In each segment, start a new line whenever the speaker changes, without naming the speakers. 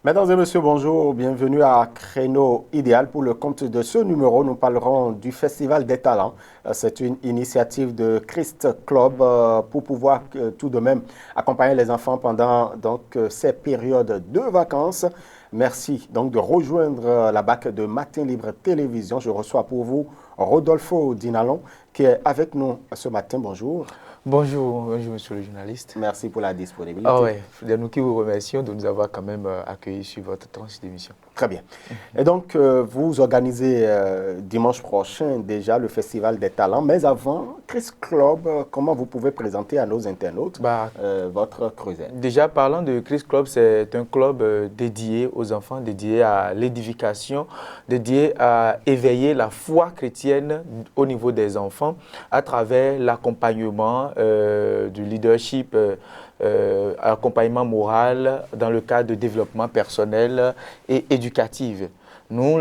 Mesdames et messieurs, bonjour, bienvenue à Créneau Idéal. Pour le compte de ce numéro, nous parlerons du Festival des Talents. C'est une initiative de Christ Club pour pouvoir tout de même accompagner les enfants pendant ces périodes de vacances. Merci donc de rejoindre la BAC de Matin Libre Télévision. Je reçois pour vous Rodolfo Dinalon qui est avec nous ce matin. Bonjour.
Bonjour, monsieur le journaliste.
Merci pour la disponibilité.
Ah ouais, c'est nous qui vous remercions de nous avoir quand même accueillis sur votre tranche d'émission.
Très bien. Et donc, vous organisez dimanche prochain déjà le Festival des Talents. Mais avant, Christ Club, comment vous pouvez présenter à nos internautes votre creuset?
Déjà, parlant de Christ Club, c'est un club dédié aux enfants, dédié à l'édification, dédié à éveiller la foi chrétienne au niveau des enfants à travers l'accompagnement du leadership, accompagnement moral dans le cadre de développement personnel et éducatif. Nous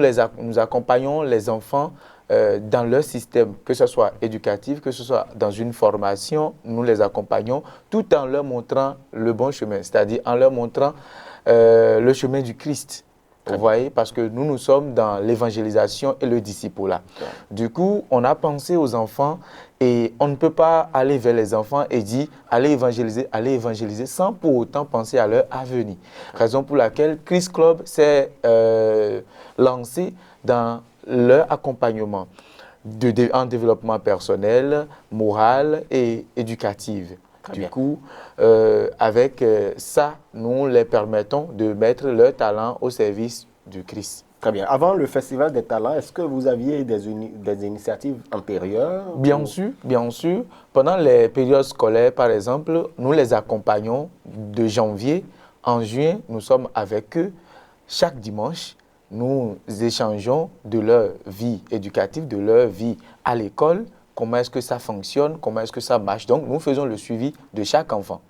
accompagnons les enfants dans leur système, que ce soit éducatif, que ce soit dans une formation, nous les accompagnons tout en leur montrant le bon chemin, c'est-à-dire en leur montrant le chemin du Christ. Vous voyez, parce que nous sommes dans l'évangélisation et le discipulat. Du coup, on a pensé aux enfants et on ne peut pas aller vers les enfants et dire allez évangéliser sans pour autant penser à leur avenir. Raison pour laquelle Christ Club s'est lancé dans leur accompagnement en développement personnel, moral et éducatif. Du coup, avec ça, nous les permettons de mettre leur talent au service du Christ.
Très bien. Avant le Festival des Talents, est-ce que vous aviez des initiatives antérieures?
Bien sûr, bien sûr. Pendant les périodes scolaires, par exemple, nous les accompagnons de janvier. En juin, nous sommes avec eux. Chaque dimanche, nous échangeons de leur vie éducative, de leur vie à l'école. Comment est-ce que ça fonctionne, comment est-ce que ça marche. Donc, nous faisons le suivi de chaque enfant.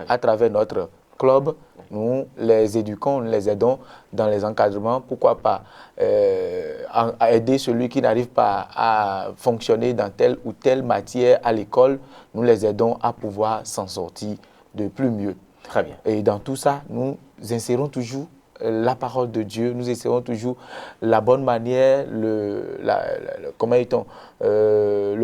À travers notre club, nous les éduquons, nous les aidons dans les encadrements. Pourquoi pas aider celui qui n'arrive pas à fonctionner dans telle ou telle matière à l'école. Nous les aidons à pouvoir s'en sortir de plus mieux.
Très bien.
Et dans tout ça, nous insérons toujours la parole de Dieu, nous essayons toujours la bonne manière, le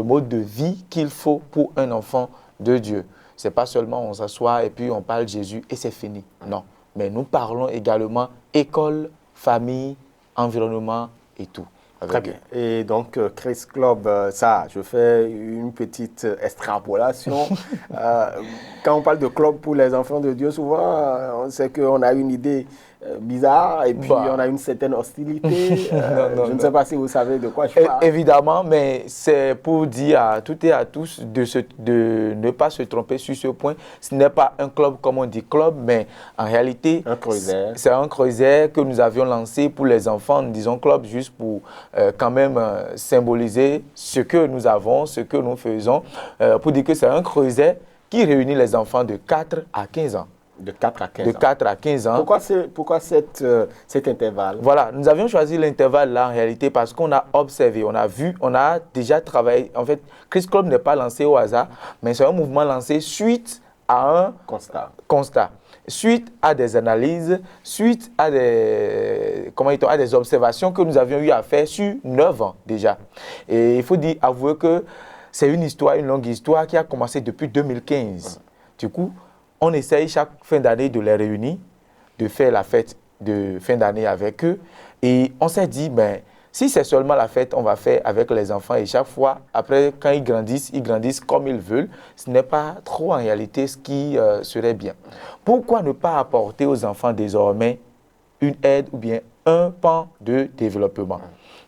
mode de vie qu'il faut pour un enfant de Dieu. Ce n'est pas seulement on s'assoit et puis on parle de Jésus et c'est fini. Non, mais nous parlons également école, famille, environnement et tout.
Très bien. Et donc, Christ Club, ça, je fais une petite extrapolation. Quand on parle de club pour les enfants de Dieu, souvent, on sait qu'on a une idée bizarre et puis on a une certaine hostilité. Je ne sais pas si vous savez de quoi je parle.
Évidemment, mais c'est pour dire à toutes et à tous de ne pas se tromper sur ce point. Ce n'est pas un club comme on dit club, mais en réalité, c'est un creuset que nous avions lancé pour les enfants. Nous disons club juste pour quand même symboliser ce que nous avons, ce que nous faisons, pour dire que c'est un creuset qui réunit les enfants de 4 à 15 ans.
De 4 à 15 ans.
De 4 à 15 ans.
Pourquoi cet intervalle?
Voilà, nous avions choisi l'intervalle là en réalité parce qu'on a observé, on a vu, on a déjà travaillé. En fait, Christ Club n'est pas lancé au hasard, mais c'est un mouvement lancé suite à un constat. Suite à des analyses, suite à des observations que nous avions eu à faire sur 9 ans déjà. Et il faut avouer que c'est une longue histoire qui a commencé depuis 2015. Du coup, on essaye chaque fin d'année de les réunir, de faire la fête de fin d'année avec eux. Et on s'est dit, si c'est seulement la fête, on va faire avec les enfants. Et chaque fois, après, quand ils grandissent comme ils veulent. Ce n'est pas trop en réalité ce qui serait bien. Pourquoi ne pas apporter aux enfants désormais une aide ou bien un pan de développement?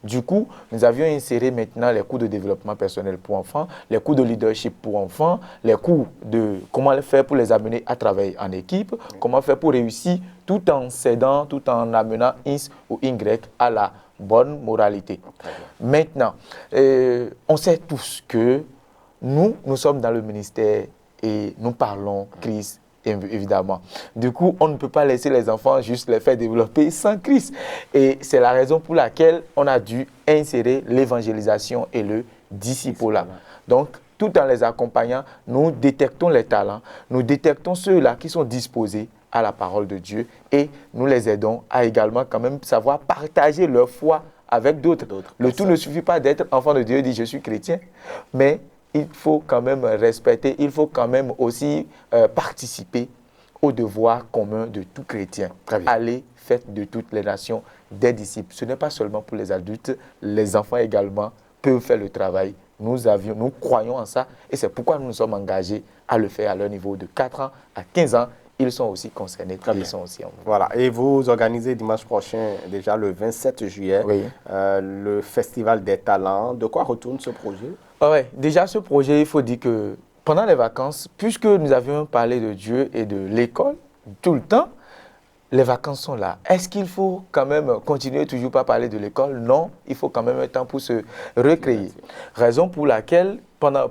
Du coup, nous avions inséré maintenant les cours de développement personnel pour enfants, les cours de leadership pour enfants, les cours de comment faire pour les amener à travailler en équipe, comment faire pour réussir tout en s'aidant, tout en amenant X ou Y à la bonne moralité. Maintenant, on sait tous que nous sommes dans le ministère et nous parlons Christ. Évidemment. Du coup, on ne peut pas laisser les enfants juste les faire développer sans Christ. Et c'est la raison pour laquelle on a dû insérer l'évangélisation et le discipulat. Donc, tout en les accompagnant, nous détectons les talents, nous détectons ceux-là qui sont disposés à la parole de Dieu et nous les aidons à également quand même savoir partager leur foi avec d'autres. Le tout ne suffit pas d'être enfant de Dieu et dire je suis chrétien, mais il faut quand même respecter, il faut quand même aussi participer au devoir commun de tout chrétien. Allez, faites de toutes les nations des disciples. Ce n'est pas seulement pour les adultes, les enfants également peuvent faire le travail. Nous croyons en ça et c'est pourquoi nous nous sommes engagés à le faire à leur niveau de 4 ans à 15 ans. Ils sont aussi concernés. Ils sont aussi en
Voilà. Et vous organisez dimanche prochain, déjà le 27 juillet, le Festival des Talents. De quoi retourne ce projet?
Oui, déjà ce projet, il faut dire que pendant les vacances, puisque nous avions parlé de Dieu et de l'école tout le temps, les vacances sont là. Est-ce qu'il faut quand même continuer toujours pas parler de l'école? Non, il faut quand même un temps pour se recréer. Raison pour laquelle,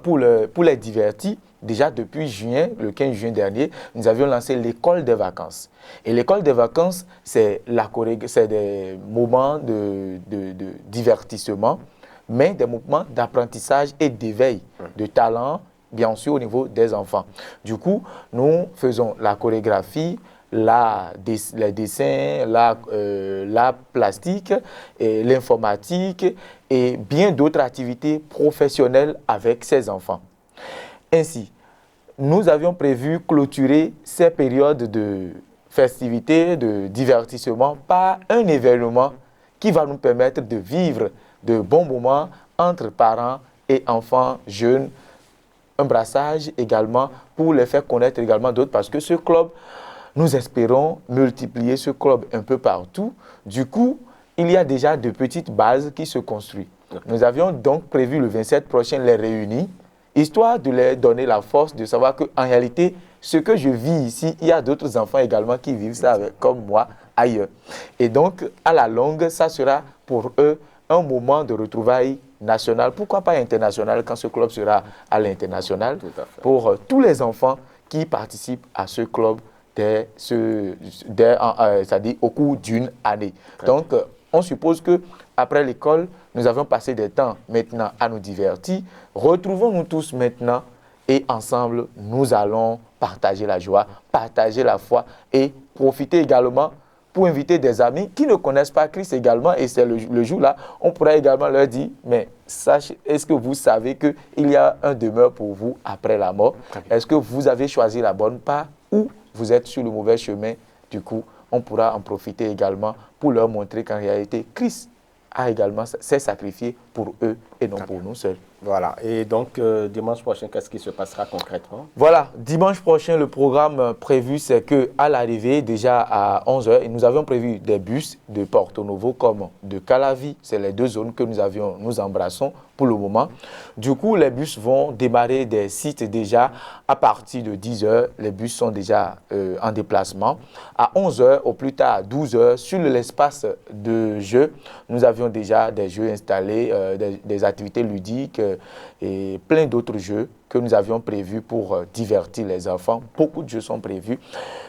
pour les divertis, déjà depuis juin, le 15 juin dernier, nous avions lancé l'école des vacances. Et l'école des vacances, c'est des moments de divertissement, mais des moments d'apprentissage et d'éveil de talent, bien sûr au niveau des enfants. Du coup, nous faisons la chorégraphie, les dessins, la plastique, l'informatique et bien d'autres activités professionnelles avec ces enfants. Ainsi, nous avions prévu clôturer ces périodes de festivités, de divertissement par un événement qui va nous permettre de vivre de bons moments entre parents et enfants, jeunes, un brassage également pour les faire connaître également d'autres parce que ce club, nous espérons multiplier ce club un peu partout. Du coup, il y a déjà de petites bases qui se construisent. Nous avions donc prévu le 27 prochain les réunir, histoire de leur donner la force de savoir qu'en réalité, ce que je vis ici, il y a d'autres enfants également qui vivent ça comme moi ailleurs. Et donc, à la longue, ça sera pour eux un moment de retrouvailles national. Pourquoi pas international quand ce club sera à l'international pour tous les enfants qui participent à ce club c'est-à-dire au cours d'une année. Donc, on suppose qu'après l'école, nous avons passé des temps maintenant à nous divertir. Retrouvons-nous tous maintenant et ensemble, nous allons partager la joie, partager la foi et profiter également pour inviter des amis qui ne connaissent pas Christ également. Et c'est le jour-là, on pourra également leur dire, mais est-ce que vous savez qu'il y a un demeure pour vous après la mort? Est-ce que vous avez choisi la bonne part ou vous êtes sur le mauvais chemin? Du coup, on pourra en profiter également pour leur montrer qu'en réalité, Christ s'est sacrifié pour eux et non pour nous seuls.
Voilà. Et donc, dimanche prochain, qu'est-ce qui se passera concrètement?
Voilà. Dimanche prochain, le programme prévu, c'est qu'à l'arrivée, déjà à 11 h, nous avions prévu des bus de Porto Novo comme de Calavi. C'est les deux zones que nous embrassons pour le moment. Du coup, les bus vont démarrer des sites déjà à partir de 10 h. Les bus sont déjà en déplacement. À 11 h, au plus tard à 12 h, sur l'espace de jeu, nous avions déjà des jeux installés, des activités ludiques et plein d'autres jeux que nous avions prévus pour divertir les enfants. Beaucoup de jeux sont prévus.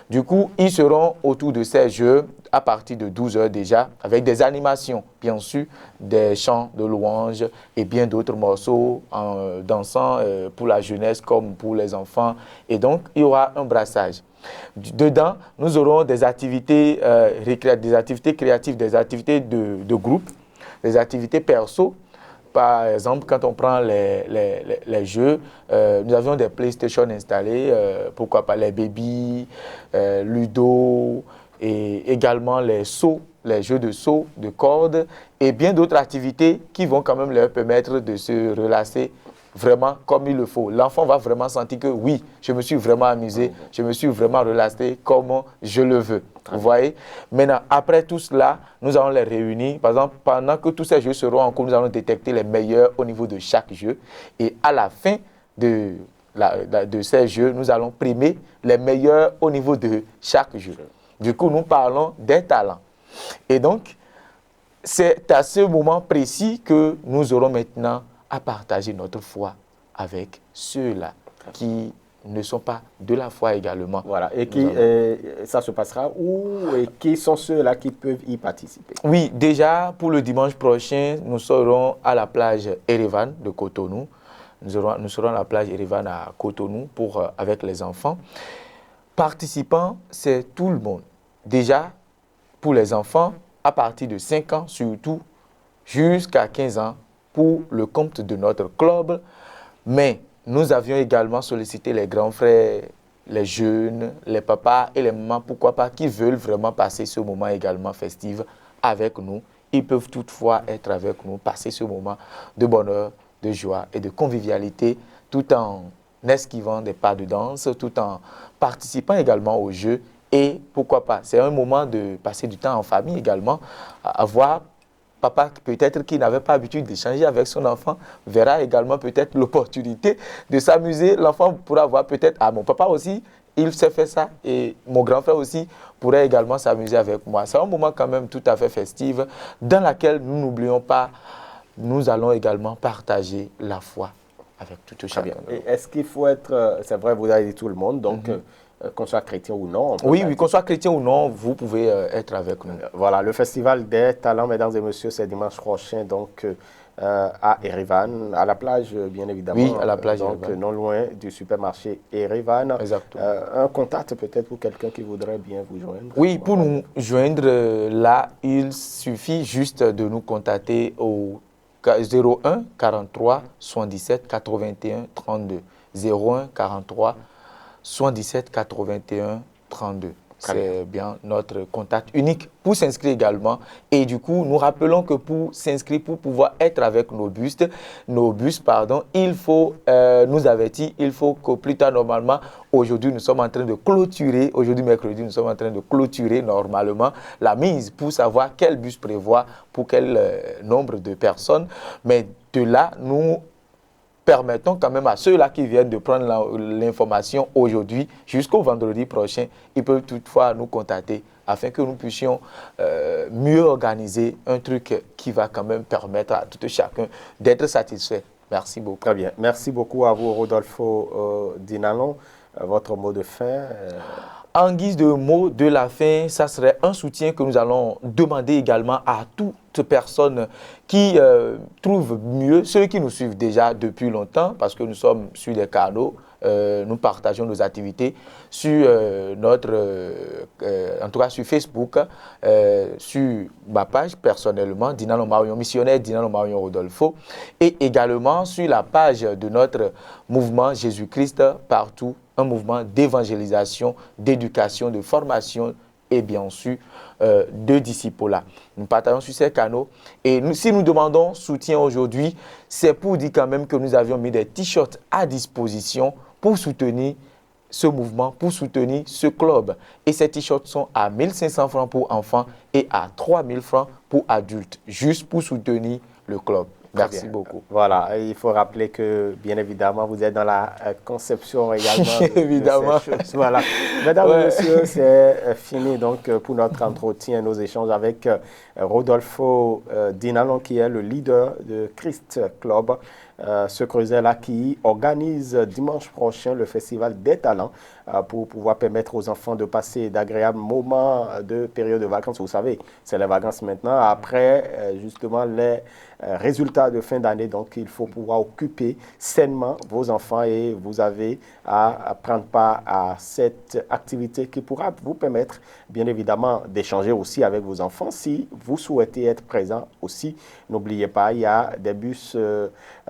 Du coup, ils seront autour de ces jeux à partir de 12 h déjà, avec des animations, bien sûr, des chants de louanges et bien d'autres morceaux en dansant pour la jeunesse comme pour les enfants. Et donc, il y aura un brassage. Dedans, nous aurons des activités, des activités créatives, des activités de groupe, des activités perso. Par exemple, quand on prend les jeux, nous avions des PlayStation installés, pourquoi pas les baby, Ludo, et également les sauts, les jeux de sauts, de cordes, et bien d'autres activités qui vont quand même leur permettre de se relaxer vraiment comme il le faut. L'enfant va vraiment sentir que oui, je me suis vraiment amusé, je me suis vraiment relaxé comme je le veux. Vous voyez? Maintenant, après tout cela, nous allons les réunir. Par exemple, pendant que tous ces jeux seront en cours, nous allons détecter les meilleurs au niveau de chaque jeu. Et à la fin de ces jeux, nous allons primer les meilleurs au niveau de chaque jeu. Du coup, nous parlons des talents. Et donc, c'est à ce moment précis que nous aurons maintenant à partager notre foi avec ceux-là qui ne sont pas de la foi également.
Voilà. Et ça se passera où et qui sont ceux-là qui peuvent y participer?
Oui, déjà pour le dimanche prochain, nous serons à la plage Erevan de Cotonou. Nous serons à la plage Erevan à Cotonou avec les enfants. Participants, c'est tout le monde. Déjà, pour les enfants, à partir de 5 ans, surtout, jusqu'à 15 ans, pour le compte de notre club. Mais nous avions également sollicité les grands frères, les jeunes, les papas et les mamans, pourquoi pas, qui veulent vraiment passer ce moment également festif avec nous. Ils peuvent toutefois être avec nous, passer ce moment de bonheur, de joie et de convivialité, tout en esquivant des pas de danse, tout en participant également au jeu. Et pourquoi pas, c'est un moment de passer du temps en famille également, à voir papa peut-être qui n'avait pas l'habitude d'échanger avec son enfant, verra également peut-être l'opportunité de s'amuser. L'enfant pourra voir peut-être, ah mon papa aussi, il s'est fait ça et mon grand frère aussi pourrait également s'amuser avec moi. C'est un moment quand même tout à fait festif dans lequel nous n'oublions pas, nous allons également partager la foi avec tout chacun.
Est-ce qu'il faut être, c'est vrai, vous avez dit tout le monde, donc qu'on soit chrétien ou non.
Oui, qu'on soit chrétien ou non, vous pouvez être avec nous.
Voilà, le Festival des Talents, mesdames et messieurs, c'est dimanche prochain, donc à Erevan, à la plage, bien évidemment.
Oui, à la plage
donc,
Erevan.
Non loin du supermarché Erevan.
Exactement.
Un contact peut-être pour quelqu'un qui voudrait bien vous joindre.
Oui, pour nous joindre là, il suffit juste de nous contacter au 01 43 77 81 32. 01 43 77 81 32. C'est bien notre contact unique pour s'inscrire également. Et du coup, nous rappelons que pour s'inscrire, pour pouvoir être avec nos bus, il faut nous avertir, il faut que plus tard, normalement, aujourd'hui, nous sommes en train de clôturer, aujourd'hui, mercredi, nous sommes en train de clôturer normalement la mise pour savoir quel bus prévoit pour quel nombre de personnes. Mais de là, nous permettons quand même à ceux-là qui viennent de prendre l'information aujourd'hui jusqu'au vendredi prochain, ils peuvent toutefois nous contacter afin que nous puissions mieux organiser un truc qui va quand même permettre à tout chacun d'être satisfait. Merci beaucoup.
Très bien. Merci beaucoup à vous, Rodolfo Dinalon. Votre mot de fin
En guise de mot de la fin, ça serait un soutien que nous allons demander également à toute personne qui trouve mieux, ceux qui nous suivent déjà depuis longtemps, parce que nous sommes sur des canaux, nous partageons nos activités sur en tout cas sur Facebook, sur ma page personnellement, Dinalon Marion Missionnaire, Dinalon Marion Rodolfo, et également sur la page de notre mouvement Jésus-Christ partout, un mouvement d'évangélisation, d'éducation, de formation et bien sûr de disciples. Nous partageons sur ces canaux et si nous demandons soutien aujourd'hui, c'est pour dire quand même que nous avions mis des t-shirts à disposition pour soutenir ce mouvement, pour soutenir ce club. Et ces t-shirts sont à 1500 francs pour enfants et à 3000 francs pour adultes, juste pour soutenir le club. Merci beaucoup.
Voilà, il faut rappeler que, bien évidemment, vous êtes dans la conception également.
Évidemment.
De ces choses. Voilà. Mesdames et messieurs, c'est fini donc pour notre entretien, nos échanges avec Rodolfo Dinalon, qui est le leader de Christ Club, ce creuset-là qui organise dimanche prochain le Festival des Talents pour pouvoir permettre aux enfants de passer d'agréables moments de période de vacances. Vous savez, c'est les vacances maintenant. Après, justement, les résultats de fin d'année. Donc, il faut pouvoir occuper sainement vos enfants et vous avez à prendre part à cette activité qui pourra vous permettre, bien évidemment, d'échanger aussi avec vos enfants. Si vous souhaitez être présent aussi, n'oubliez pas, il y a des bus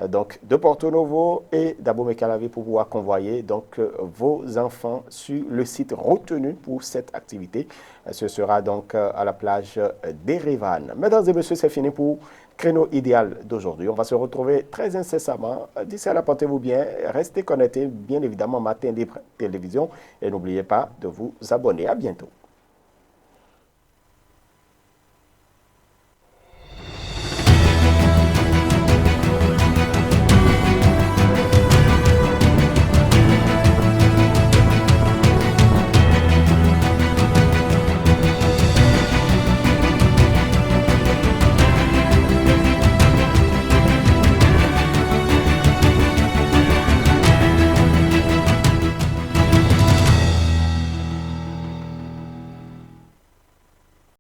donc, de Porto Novo et d'Abomey-Calavi pour pouvoir convoyer donc, vos enfants sur le site retenu pour cette activité. Ce sera donc à la plage d'Erevan. Mesdames et messieurs, c'est fini pour Créneau idéal d'aujourd'hui. On va se retrouver très incessamment. D'ici là, portez-vous bien. Restez connectés, bien évidemment, Matin Libre Télévision. Et n'oubliez pas de vous abonner. À bientôt.